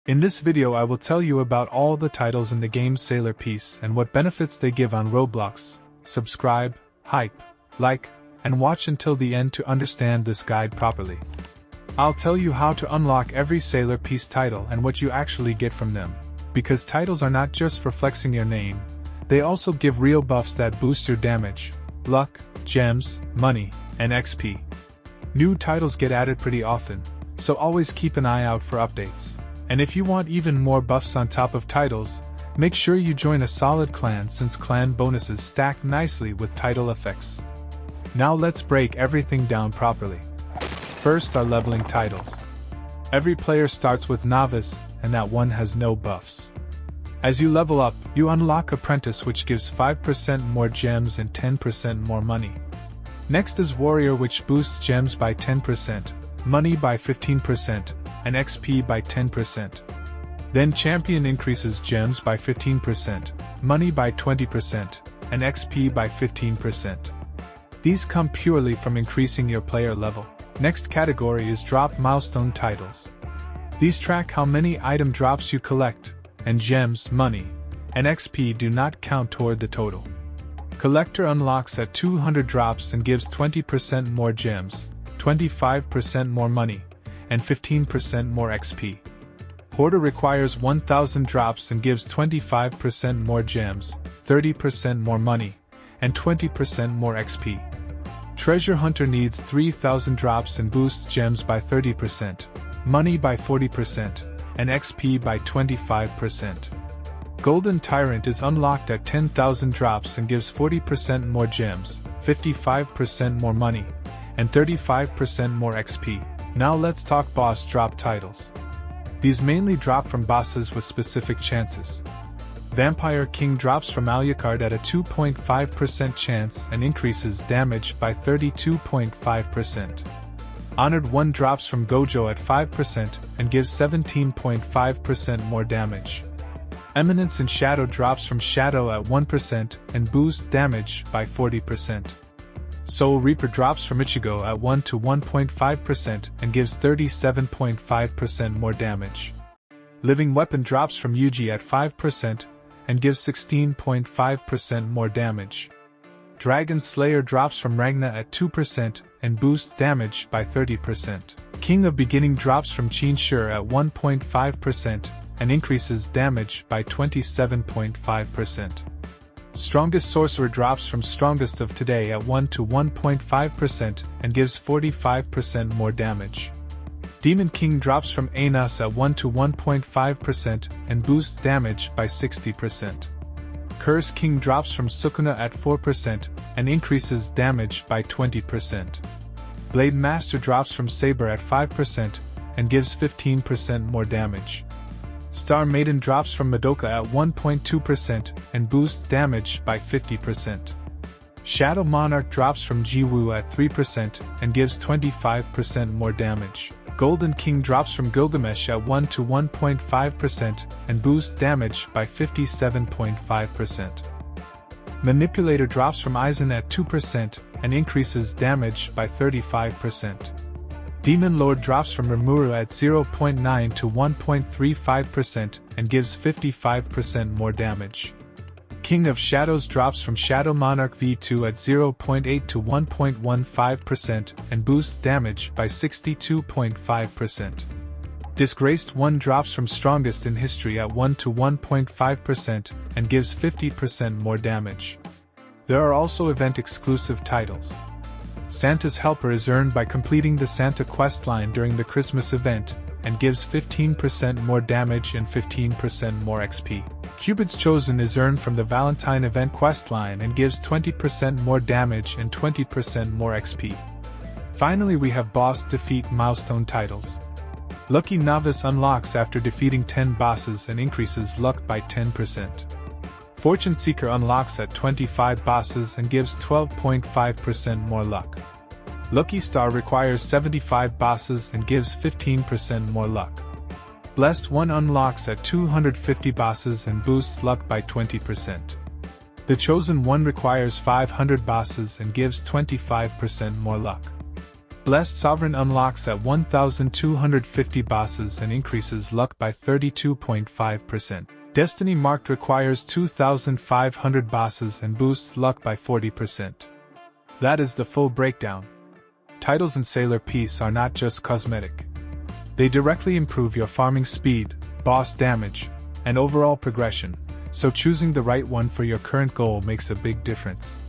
In this video I will tell you about all the titles in the game Sailor Piece and what benefits they give on Roblox. Subscribe, hype, like, and watch until the end to understand this guide properly. I'll tell you how to unlock every Sailor Piece title and what you actually get from them. Because titles are not just for flexing your name, they also give real buffs that boost your damage, luck, gems, money, and XP. New titles get added pretty often, so always keep an eye out for updates. And if you want even more buffs on top of titles, make sure you join a solid clan since clan bonuses stack nicely with title effects. Now let's break everything down properly. First are leveling titles. Every player starts with Novice, and that one has no buffs. As you level up, you unlock Apprentice, which gives 5% more gems and 10% more money. Next is Warrior, which boosts gems by 10%, money by 15%, and XP by 10%. Then Champion increases gems by 15%, money by 20%, and XP by 15%. These come purely from increasing your player level. Next category is Drop Milestone titles. These track how many item drops you collect, and gems, money, and XP do not count toward the total. Collector unlocks at 200 drops and gives 20% more gems, 25% more money, and 15% more XP. Hoarder requires 1000 drops and gives 25% more gems, 30% more money, and 20% more XP. Treasure Hunter needs 3000 drops and boosts gems by 30%, money by 40%, and XP by 25%. Golden Tyrant is unlocked at 10,000 drops and gives 40% more gems, 55% more money, and 35% more XP. Now let's talk boss drop titles. These mainly drop from bosses with specific chances. Vampire King drops from Alucard at a 2.5% chance and increases damage by 32.5%. Honored One drops from Gojo at 5% and gives 17.5% more damage. Eminence in Shadow drops from Shadow at 1% and boosts damage by 40%. Soul Reaper drops from Ichigo at 1 to 1.5% and gives 37.5% more damage. Living Weapon drops from Yuji at 5% and gives 16.5% more damage. Dragon Slayer drops from Ragna at 2% and boosts damage by 30%. King of Beginning drops from Qinshi at 1.5% and increases damage by 27.5%. Strongest Sorcerer drops from Strongest of Today at 1 to 1.5% and gives 45% more damage. Demon King drops from Aenas at 1 to 1.5% and boosts damage by 60%. Curse King drops from Sukuna at 4% and increases damage by 20%. Blade Master drops from Saber at 5% and gives 15% more damage. Star Maiden drops from Madoka at 1.2% and boosts damage by 50%. Shadow Monarch drops from Jiwoo at 3% and gives 25% more damage. Golden King drops from Gilgamesh at 1 to 1.5% and boosts damage by 57.5%. Manipulator drops from Aizen at 2% and increases damage by 35%. Demon Lord drops from Rimuru at 0.9 to 1.35% and gives 55% more damage. King of Shadows drops from Shadow Monarch V2 at 0.8 to 1.15% and boosts damage by 62.5%. Disgraced One drops from Strongest in History at 1 to 1.5% and gives 50% more damage. There are also event-exclusive titles. Santa's Helper is earned by completing the Santa questline during the Christmas event, and gives 15% more damage and 15% more XP. Cupid's Chosen is earned from the Valentine event questline and gives 20% more damage and 20% more XP. Finally, we have boss defeat milestone titles. Lucky Novice unlocks after defeating 10 bosses and increases luck by 10%. Fortune Seeker unlocks at 25 bosses and gives 12.5% more luck. Lucky Star requires 75 bosses and gives 15% more luck. Blessed One unlocks at 250 bosses and boosts luck by 20%. The Chosen One requires 500 bosses and gives 25% more luck. Blessed Sovereign unlocks at 1,250 bosses and increases luck by 32.5%. Destiny Marked requires 2,500 bosses and boosts luck by 40%. That is the full breakdown. Titles in Sailor Peace are not just cosmetic. They directly improve your farming speed, boss damage, and overall progression, so choosing the right one for your current goal makes a big difference.